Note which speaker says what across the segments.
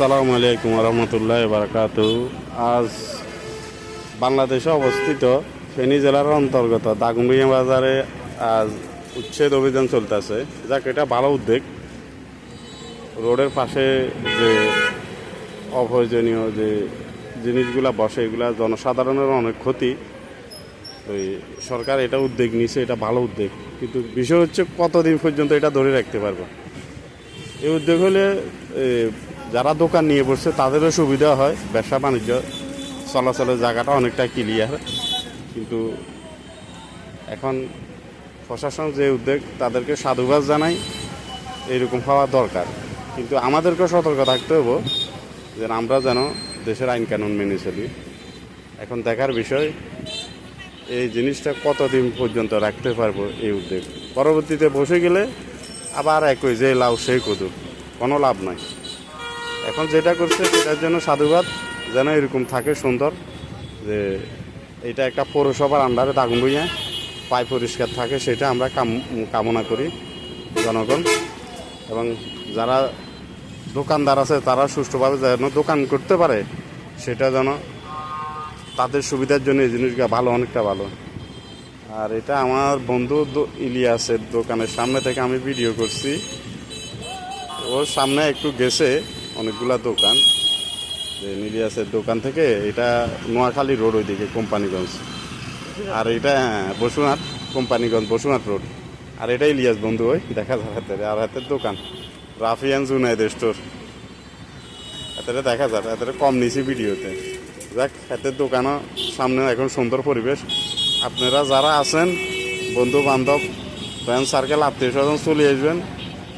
Speaker 1: আসসালামু আলাইকুম রহমতুল্লাহ বারাকাতু। আজ বাংলাদেশে অবস্থিত ফেনী জেলার অন্তর্গত দাগনভূঞা বাজারে আজ উচ্ছেদ অভিযান চলতেছে। যাক, এটা ভালো উদ্যোগ। রোডের পাশে যে অপ্রয়োজনীয় যে জিনিসগুলা বসে, এগুলা জনসাধারণের অনেক ক্ষতি। ওই সরকার এটা উদ্যোগ নিছে, এটা ভালো উদ্যোগ, কিন্তু বিষয় হচ্ছে কতদিন পর্যন্ত এটা ধরে রাখতে পারবে। এই উদ্যোগ হলে যারা দোকান নিয়ে বসছে তাদেরও সুবিধা হয়, ব্যবসা বাণিজ্য চলাচলের জায়গাটা অনেকটা ক্লিয়ার। কিন্তু এখন প্রশাসন যে উদ্যোগ, তাদেরকে সাধুবাদ জানাই, এইরকম হওয়া দরকার। কিন্তু আমাদেরকেও সতর্ক থাকতে হবে যে আমরা যেন দেশের আইন কানুন মেনে চলি। এখন দেখার বিষয় এই জিনিসটা কতদিন পর্যন্ত রাখতে পারবো এই উদ্যোগ। পরবর্তীতে বসে গেলে আবার একই যে লাউ সেই কদুর, কোনো লাভ নাই। এখন যেটা করছে সেটার জন্য সাধুবাদ, যেন এরকম থাকে সুন্দর, যে এটা একটা পৌরসভার আন্ডারে দাগনভূঞা পায় পরিষ্কার থাকে, সেটা আমরা কামনা করি জনগণ। এবং যারা দোকানদার আছে তারা সুষ্ঠুভাবে যেন দোকান করতে পারে, সেটা যেন তাদের সুবিধার জন্য এই জিনিসটা ভালো, অনেকটা ভালো। আর এটা আমার বন্ধু ইলিয়াসের দোকানের সামনে থেকে আমি ভিডিও করছি। ওর সামনে একটু গেছে অনেকগুলা দোকান, যে ইলিয়াসের দোকান থেকে এটা নোয়াখালী রোড, ওইদিকে কোম্পানিগঞ্জ। আর এটা বসুনাথ, কোম্পানিগঞ্জ বসুনাথ রোড। আর এটা ইলিয়াস বন্ধু, ওই দেখা যায় হাতের। আর হাতের দোকান রাফিয়ান জুনাইদ স্টোর, হাতের দেখা যায়। হাতের কম নিছি ভিডিওতে। যাক, হাতের দোকানও সামনে এখন সুন্দর পরিবেশ। আপনারা যারা আছেন, বন্ধু বান্ধব, ফ্রেন্ড সার্কেল, আত্মীয় স্বজন, চলে আসবেন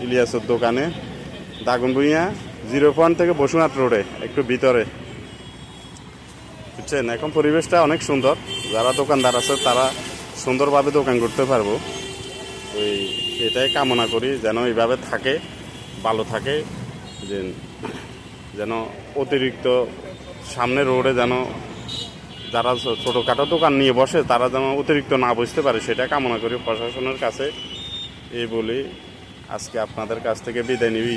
Speaker 1: ইলিয়াসের দোকানে, দাগনভূঞা 0 থেকে বসুনাথ রোডে একটু ভিতরে, বুঝছেন। এখন পরিবেশটা অনেক সুন্দর, যারা দোকানদার আছে তারা সুন্দরভাবে দোকান করতে পারবো। ওই এটাই কামনা করি যেন এইভাবে থাকে, ভালো থাকে। যেন অতিরিক্ত সামনে রোডে যেন যারা ছোটোখাটো দোকান নিয়ে বসে তারা যেন অতিরিক্ত না বসতে পারে, সেটা কামনা করি প্রশাসনের কাছে। এই বলি আজকে আপনাদের কাছ থেকে বিদায় নিবি।